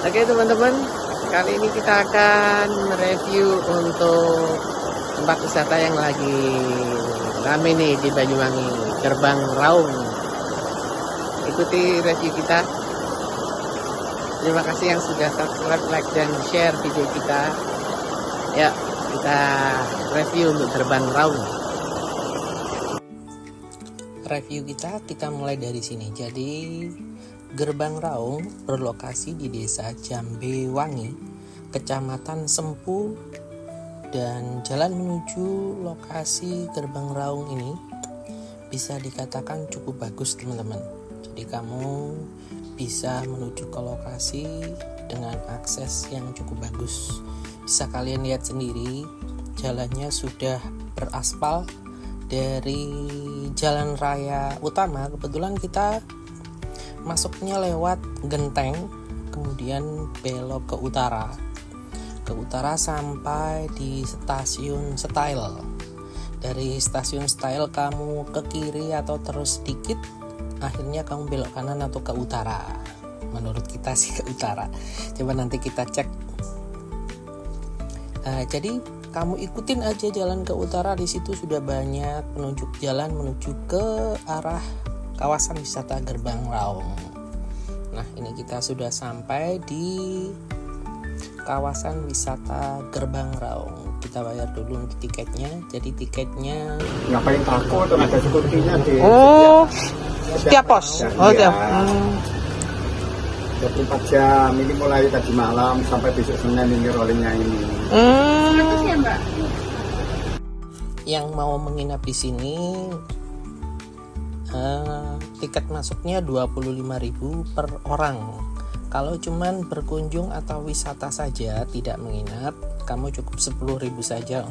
Oke teman-teman, kali ini kita akan mereview untuk tempat wisata yang lagi rame nih di Banyuwangi, Gerbang Raung. Ikuti review kita. Terima kasih yang sudah subscribe, like, dan share video kita. Ya, kita review untuk Gerbang Raung. Review kita mulai dari sini. Jadi Gerbang Raung berlokasi di Desa Jambewangi, Kecamatan Sempu, dan jalan menuju lokasi Gerbang Raung ini bisa dikatakan cukup bagus teman-teman. Jadi kamu bisa menuju ke lokasi dengan akses yang cukup bagus. Bisa kalian lihat sendiri, jalannya sudah beraspal dari jalan raya utama. Kebetulan kita masuknya lewat genteng, kemudian belok ke utara sampai di stasiun Style. Dari stasiun Style kamu ke kiri atau terus sedikit, akhirnya kamu belok kanan atau ke utara. Menurut kita sih ke utara, coba nanti kita cek. Jadi kamu ikutin aja jalan ke utara, di situ sudah banyak penunjuk jalan menuju ke arah kawasan wisata Gerbang Raung. Nah, ini kita sudah sampai di kawasan wisata Gerbang Raung. Kita bayar dulu untuk tiketnya. Jadi tiketnya ngapain takut, ada sekuritinya di setiap pos. Ya. 24 jam ini mulai tadi malam sampai besok Senin ini rollingnya ini. Ya, Mbak. Yang mau menginap di sini tiket masuknya 25.000 per orang. Kalau cuman berkunjung atau wisata saja, tidak menginap, kamu cukup 10.000 saja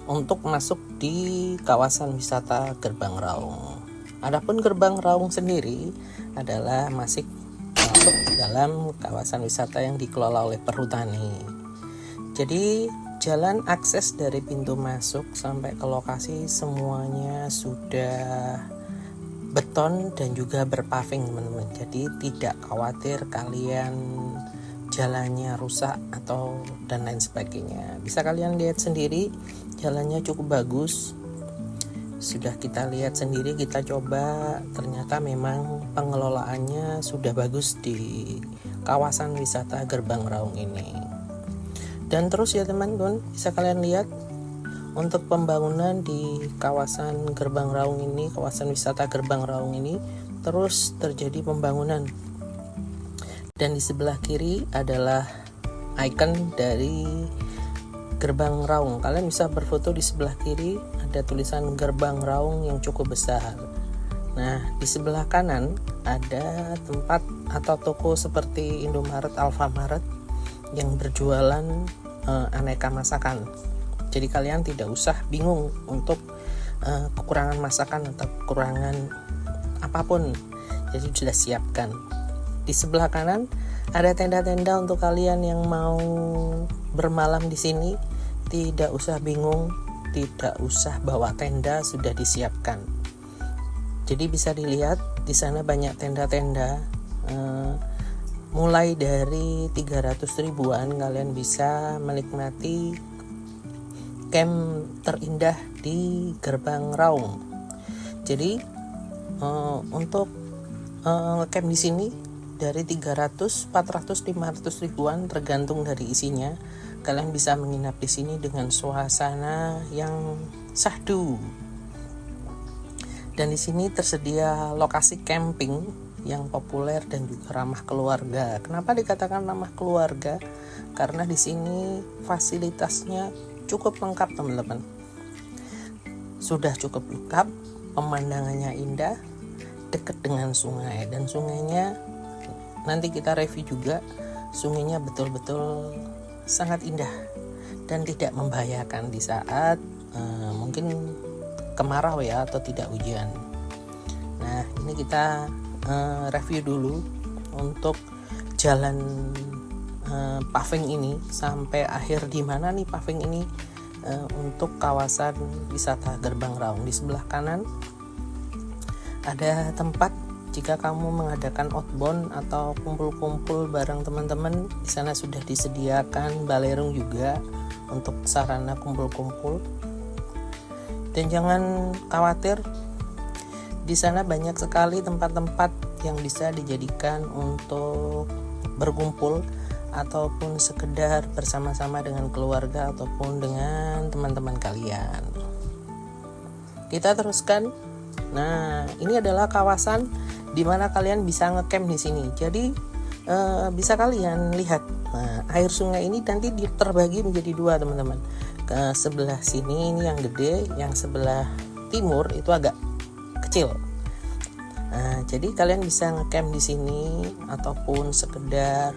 untuk masuk di kawasan wisata Gerbang Raung. Adapun Gerbang Raung sendiri adalah masih masuk dalam kawasan wisata yang dikelola oleh Perhutani. Jadi jalan akses dari pintu masuk sampai ke lokasi semuanya sudah beton dan juga berpaving teman-teman. Jadi tidak khawatir kalian jalannya rusak atau dan lain sebagainya. Bisa kalian lihat sendiri, jalannya cukup bagus. Sudah kita lihat sendiri, kita coba, ternyata memang pengelolaannya sudah bagus di kawasan wisata Gerbang Raung ini. Dan terus ya teman-teman, bisa kalian lihat untuk pembangunan di kawasan Gerbang Raung ini, kawasan wisata Gerbang Raung ini terus terjadi pembangunan. Dan di sebelah kiri adalah ikon dari Gerbang Raung. Kalian bisa berfoto di sebelah kiri, ada tulisan Gerbang Raung yang cukup besar. Nah, di sebelah kanan ada tempat atau toko seperti Indomaret, Alfamaret yang berjualan aneka masakan. Jadi kalian tidak usah bingung untuk kekurangan masakan atau kekurangan apapun. Jadi sudah siapkan. Di sebelah kanan ada tenda-tenda untuk kalian yang mau bermalam di sini. Tidak usah bingung, tidak usah bawa tenda, sudah disiapkan. Jadi bisa dilihat di sana banyak tenda-tenda. Mulai dari 300 ribuan kalian bisa menikmati camp terindah di Gerbang Raung. Jadi untuk camp di sini dari 300, 400, 500 ribuan tergantung dari isinya. Kalian bisa menginap di sini dengan suasana yang syahdu. Dan di sini tersedia lokasi camping yang populer dan juga ramah keluarga. Kenapa dikatakan ramah keluarga? Karena di sini fasilitasnya cukup lengkap teman-teman. Sudah cukup lengkap, pemandangannya indah, dekat dengan sungai, dan sungainya nanti kita review juga. Sungainya betul-betul sangat indah dan tidak membahayakan di saat mungkin kemarau ya, atau tidak hujan. Nah, ini kita review dulu untuk jalan paving ini sampai akhir. Di mana nih paving ini untuk kawasan wisata Gerbang Raung? Di sebelah kanan ada tempat jika kamu mengadakan outbound atau kumpul-kumpul bareng teman-teman, di sana sudah disediakan balerung juga untuk sarana kumpul-kumpul. Dan jangan khawatir, di sana banyak sekali tempat-tempat yang bisa dijadikan untuk berkumpul ataupun sekedar bersama-sama dengan keluarga ataupun dengan teman-teman kalian. Kita teruskan. Nah, ini adalah kawasan di mana kalian bisa ngecamp di sini. Jadi bisa kalian lihat. Nah, air sungai ini nanti terbagi menjadi dua, teman-teman. Ke sebelah sini ini yang gede, yang sebelah timur itu agak kecil. Nah, jadi kalian bisa ngecamp di sini ataupun sekedar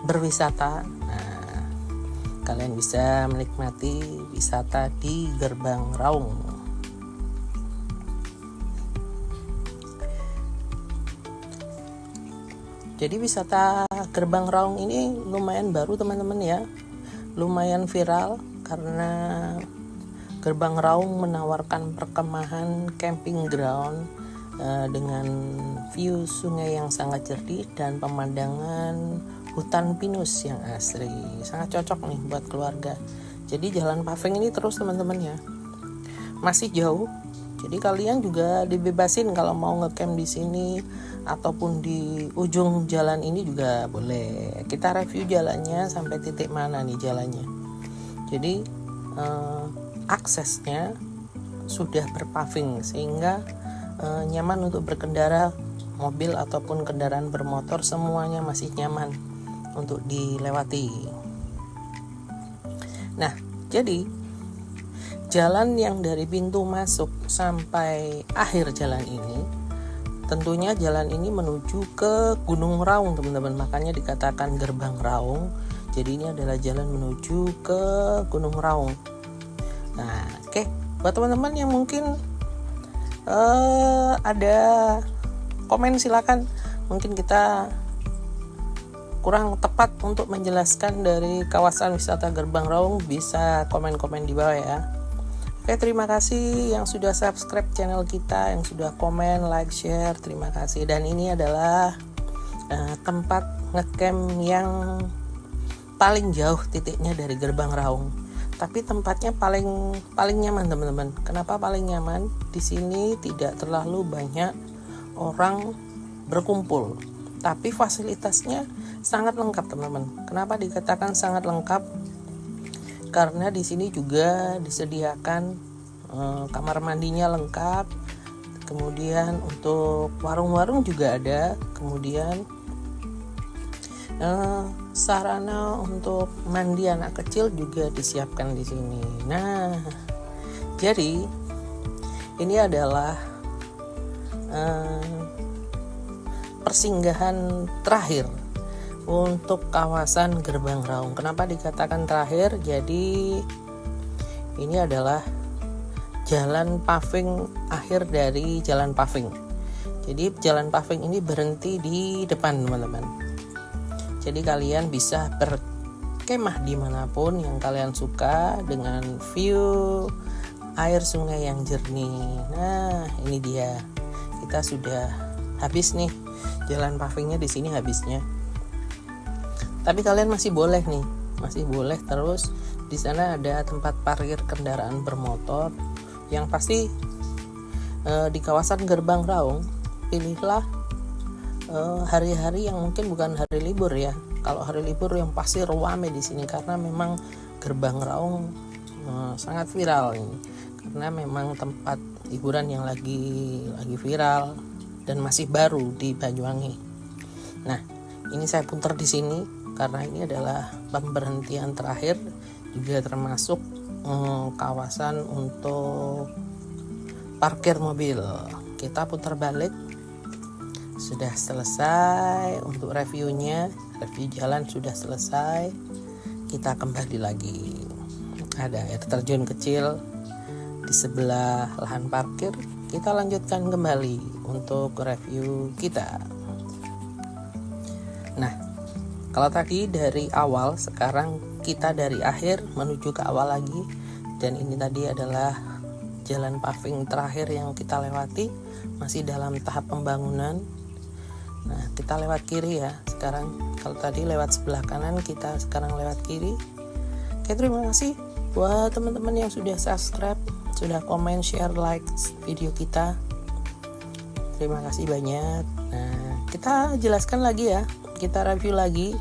berwisata. Nah, kalian bisa menikmati wisata di Gerbang Raung. Jadi wisata Gerbang Raung ini lumayan baru, teman-teman ya. Lumayan viral karena Gerbang Raung menawarkan perkemahan camping ground dengan view sungai yang sangat jernih dan pemandangan hutan pinus yang asri. Sangat cocok nih buat keluarga. Jadi jalan paving ini terus, teman-teman ya. Masih jauh. Jadi kalian juga dibebasin kalau mau ngecamp di sini ataupun di ujung jalan ini juga boleh. Kita review jalannya sampai titik mana nih jalannya. Jadi aksesnya sudah berpaving sehingga nyaman untuk berkendara, mobil ataupun kendaraan bermotor semuanya masih nyaman untuk dilewati. Nah, jadi jalan yang dari pintu masuk sampai akhir jalan ini, tentunya jalan ini menuju ke Gunung Raung, teman-teman. Makanya dikatakan Gerbang Raung. Jadi ini adalah jalan menuju ke Gunung Raung. Nah, oke. Buat teman-teman yang mungkin ada komen, silakan. Mungkin kita kurang tepat untuk menjelaskan dari kawasan wisata Gerbang Raung, bisa komen-komen di bawah ya. Oke, terima kasih yang sudah subscribe channel kita, yang sudah komen, like, share, terima kasih. Dan ini adalah tempat ngecamp yang paling jauh titiknya dari Gerbang Raung. Tapi tempatnya paling nyaman, teman-teman. Kenapa paling nyaman? Di sini tidak terlalu banyak orang berkumpul, tapi fasilitasnya sangat lengkap, teman-teman. Kenapa dikatakan sangat lengkap? Karena di sini juga disediakan kamar mandinya lengkap, kemudian untuk warung-warung juga ada, kemudian sarana untuk mandi anak kecil juga disiapkan di sini. Nah, jadi ini adalah persinggahan terakhir untuk kawasan Gerbang Raung. Kenapa dikatakan terakhir? Jadi ini adalah jalan paving akhir dari jalan paving. Jadi jalan paving ini berhenti di depan, teman-teman. Jadi kalian bisa berkemah dimanapun yang kalian suka dengan view air sungai yang jernih. Nah, ini dia. Kita sudah habis nih, jalan pavingnya di sini habisnya. Tapi kalian masih boleh terus. Di sana ada tempat parkir kendaraan bermotor. Yang pasti di kawasan Gerbang Raung, pilihlah hari-hari yang mungkin bukan hari libur ya. Kalau hari libur yang pasti ramai di sini karena memang Gerbang Raung sangat viral ini. Karena memang tempat hiburan yang lagi viral dan masih baru di Banyuwangi. Nah, ini saya putar di sini karena ini adalah pemberhentian terakhir, juga termasuk kawasan untuk parkir mobil. Kita putar balik. Sudah selesai untuk reviewnya, review jalan sudah selesai. Kita kembali lagi. Ada air terjun kecil di sebelah lahan parkir. Kita lanjutkan kembali untuk review kita. Nah, kalau tadi dari awal, sekarang kita dari akhir menuju ke awal lagi. Dan ini tadi adalah jalan paving terakhir yang kita lewati, masih dalam tahap pembangunan. Nah, kita lewat kiri ya sekarang. Kalau tadi lewat sebelah kanan, kita sekarang lewat kiri. Oke, terima kasih buat teman-teman yang sudah subscribe, sudah komen, share, like video kita. Terima kasih banyak. Nah, kita jelaskan lagi ya, kita review lagi.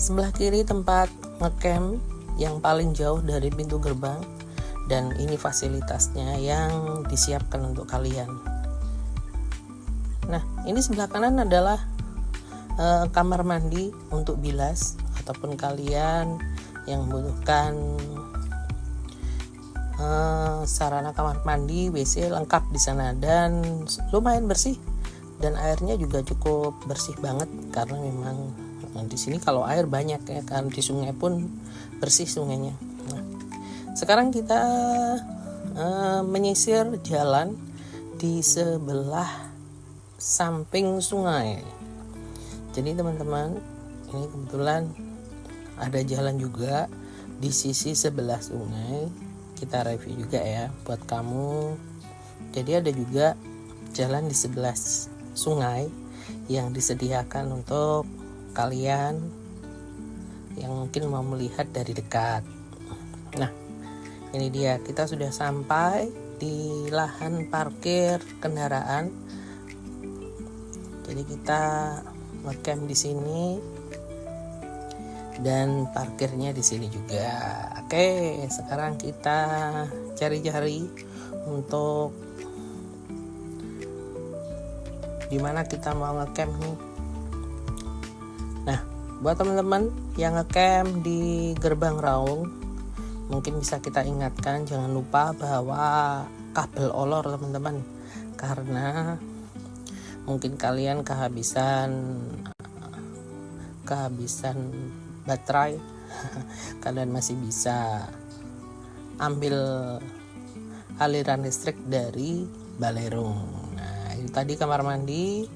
Sebelah kiri tempat ngecamp yang paling jauh dari pintu gerbang, dan ini fasilitasnya yang disiapkan untuk kalian. Nah, ini sebelah kanan adalah kamar mandi untuk bilas, ataupun kalian yang membutuhkan sarana kamar mandi, WC lengkap di sana, dan lumayan bersih, dan airnya juga cukup bersih banget karena memang di sini kalau air banyak ya kan, di sungai pun bersih sungainya. Nah, sekarang kita menyisir jalan di sebelah samping sungai. Jadi teman-teman, ini kebetulan ada jalan juga di sisi sebelah sungai. Kita review juga ya buat kamu. Jadi ada juga jalan di sebelah sungai yang disediakan untuk kalian yang mungkin mau melihat dari dekat. Nah, ini dia, kita sudah sampai di lahan parkir kendaraan. Jadi kita ngecamp di sini dan parkirnya di sini juga. Oke, sekarang kita cari-cari untuk dimana kita mau ngecamp nih. Nah, buat teman-teman yang ngecamp di Gerbang Raung, mungkin bisa kita ingatkan jangan lupa bawa kabel olor teman-teman, karena mungkin kalian kehabisan baterai. Kalian masih bisa ambil aliran listrik dari Balerung. Nah, ini tadi kamar mandi,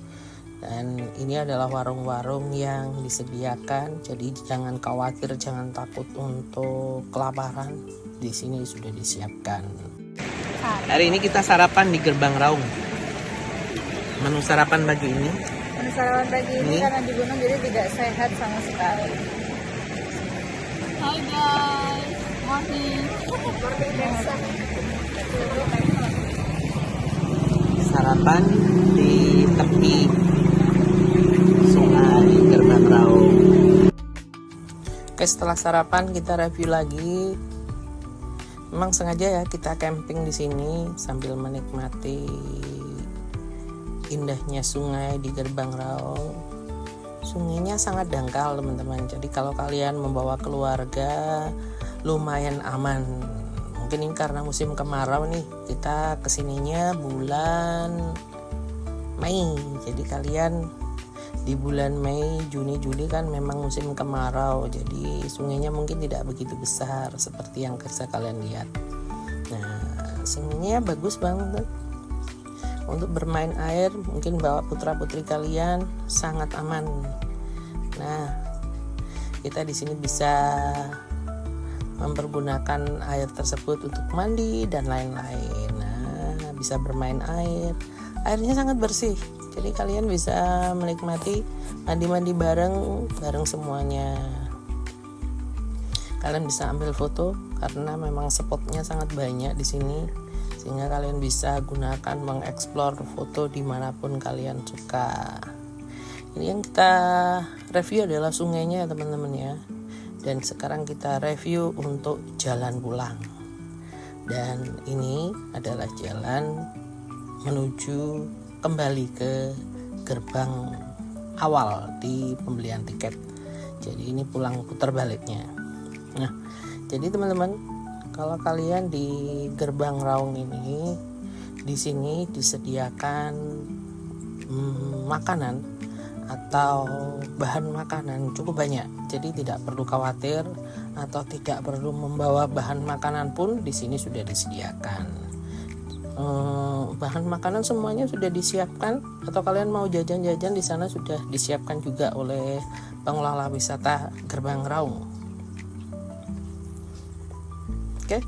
dan ini adalah warung-warung yang disediakan. Jadi jangan khawatir, jangan takut untuk kelaparan. Di sini sudah disiapkan. Hari ini kita sarapan di Gerbang Raung. Menu sarapan pagi ini. Menu sarapan pagi ini karena di gunung jadi tidak sehat sama sekali. Hai guys, morning. Sarapan di tepi sungai Gerbang Raung. Oke, setelah sarapan kita review lagi. Memang sengaja ya kita camping di sini sambil menikmati indahnya sungai di Gerbang Raung. Sungainya sangat dangkal teman-teman, jadi kalau kalian membawa keluarga lumayan aman. Mungkin ini karena musim kemarau nih, kita kesininya bulan Mei, jadi kalian di bulan Mei, Juni, Juli kan memang musim kemarau, jadi sungainya mungkin tidak begitu besar seperti yang bisa kalian lihat. Nah, sungainya bagus banget untuk bermain air. Mungkin bawa putra-putri kalian sangat aman. Nah, kita di sini bisa mempergunakan air tersebut untuk mandi dan lain-lain. Nah, bisa bermain air. Airnya sangat bersih. Jadi kalian bisa menikmati mandi-mandi bareng semuanya. Kalian bisa ambil foto karena memang spotnya sangat banyak di sini, sehingga kalian bisa gunakan mengeksplor foto dimanapun kalian suka. Ini yang kita review adalah sungainya teman-teman ya. Dan sekarang kita review untuk jalan pulang. Dan ini adalah jalan menuju kembali ke gerbang awal di pembelian tiket. Jadi ini pulang putar baliknya. Nah, jadi teman-teman, kalau kalian di Gerbang Raung ini, di sini disediakan makanan atau bahan makanan cukup banyak. Jadi tidak perlu khawatir atau tidak perlu membawa bahan makanan pun di sini sudah disediakan. Bahan makanan semuanya sudah disiapkan, atau kalian mau jajan-jajan di sana sudah disiapkan juga oleh pengelola wisata Gerbang Raung. Oke.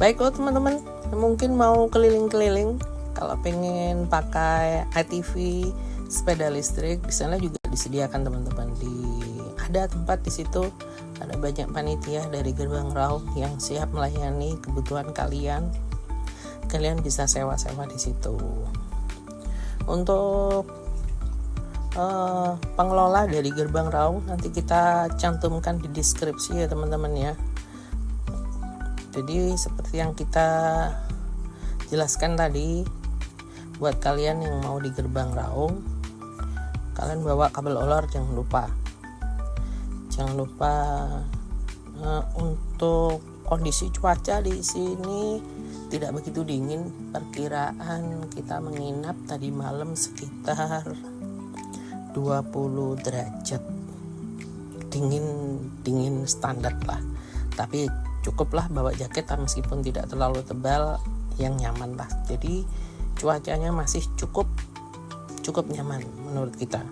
Baik teman-teman, mungkin mau keliling-keliling, kalau pengen pakai ATV sepeda listrik, di sana juga disediakan teman-teman. Ada tempat di situ, ada banyak panitia dari Gerbang Raung yang siap melayani kebutuhan kalian. Kalian bisa sewa-sewa di situ. Untuk pengelola dari Gerbang Raung nanti kita cantumkan di deskripsi ya teman-teman ya. Jadi seperti yang kita jelaskan tadi, buat kalian yang mau di Gerbang Raung, kalian bawa kabel olor jangan lupa untuk kondisi cuaca di sini tidak begitu dingin. Perkiraan kita menginap tadi malam sekitar 20 derajat, dingin standar lah, tapi cukuplah bawa jaket meskipun tidak terlalu tebal, yang nyaman lah. Jadi cuacanya masih cukup nyaman menurut kita.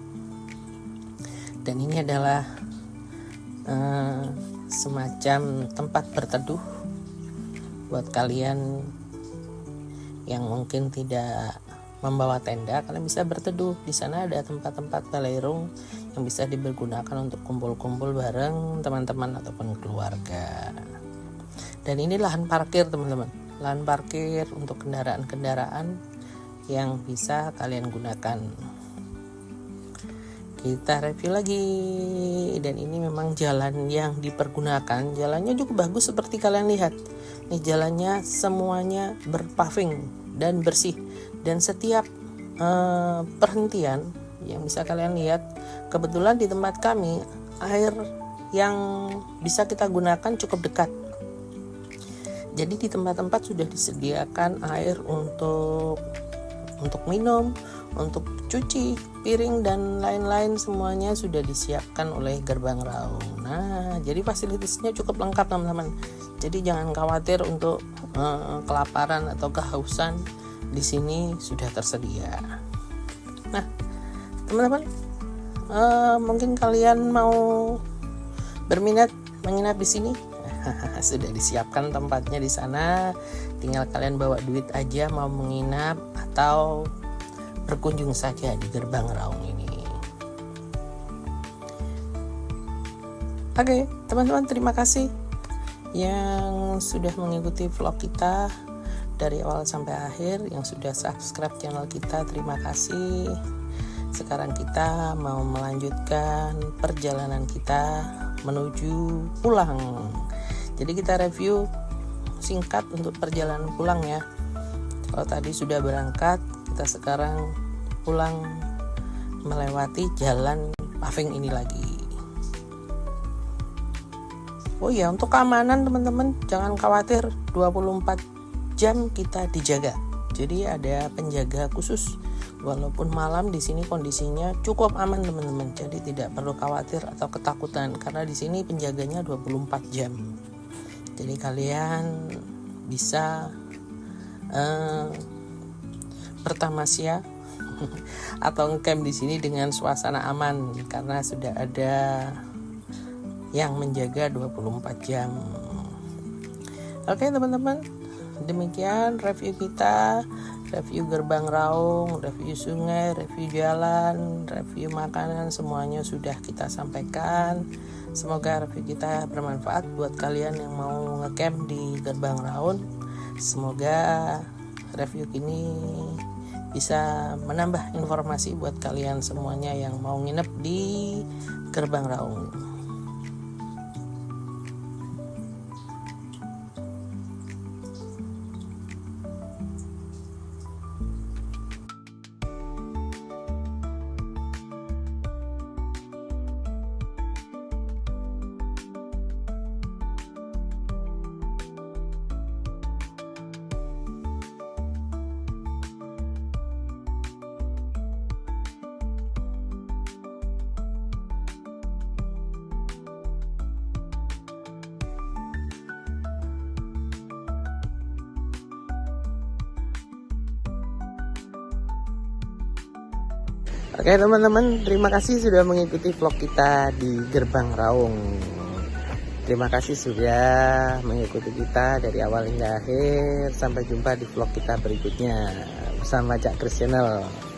Dan ini adalah semacam tempat berteduh buat kalian yang mungkin tidak membawa tenda. Kalian bisa berteduh di sana. Ada tempat-tempat belerung yang bisa dipergunakan untuk kumpul-kumpul bareng teman-teman ataupun keluarga. Dan ini lahan parkir teman-teman, lahan parkir untuk kendaraan-kendaraan yang bisa kalian gunakan. Kita review lagi, dan ini memang jalan yang dipergunakan. Jalannya juga bagus seperti kalian lihat. Ini jalannya semuanya berpaving dan bersih, dan setiap perhentian yang bisa kalian lihat, kebetulan di tempat kami air yang bisa kita gunakan cukup dekat. Jadi di tempat-tempat sudah disediakan air untuk minum, untuk cuci piring dan lain-lain, semuanya sudah disiapkan oleh Gerbang Raung. Nah, jadi fasilitasnya cukup lengkap teman-teman. Jadi jangan khawatir untuk kelaparan atau kehausan, di sini sudah tersedia. Nah, teman-teman, mungkin kalian mau berminat menginap di sini. Sudah disiapkan tempatnya di sana, tinggal kalian bawa duit aja mau menginap atau berkunjung saja di Gerbang Raung ini. Oke, teman-teman, terima kasih yang sudah mengikuti vlog kita dari awal sampai akhir, yang sudah subscribe channel kita, terima kasih. Sekarang kita mau melanjutkan perjalanan kita menuju pulang. Jadi kita review singkat untuk perjalanan pulang ya. Kalau tadi sudah berangkat, kita sekarang pulang melewati jalan paving ini lagi. Oh ya, untuk keamanan teman-teman jangan khawatir, 24 jam kita dijaga. Jadi ada penjaga khusus. Walaupun malam di sini kondisinya cukup aman teman-teman. Jadi tidak perlu khawatir atau ketakutan karena di sini penjaganya 24 jam. Jadi kalian bisa bertamasya atau ngecamp di sini dengan suasana aman karena sudah ada yang menjaga 24 jam. Oke teman-teman, demikian review kita, review Gerbang Raung, review sungai, review jalan, review makanan, semuanya sudah kita sampaikan. Semoga review kita bermanfaat buat kalian yang mau ngecamp di Gerbang Raung. Semoga review ini bisa menambah informasi buat kalian semuanya yang mau nginep di Gerbang Raung. Oke teman-teman, terima kasih sudah mengikuti vlog kita di Gerbang Raung. Terima kasih sudah mengikuti kita dari awal hingga akhir. Sampai jumpa di vlog kita berikutnya bersama Cak Kris Channel.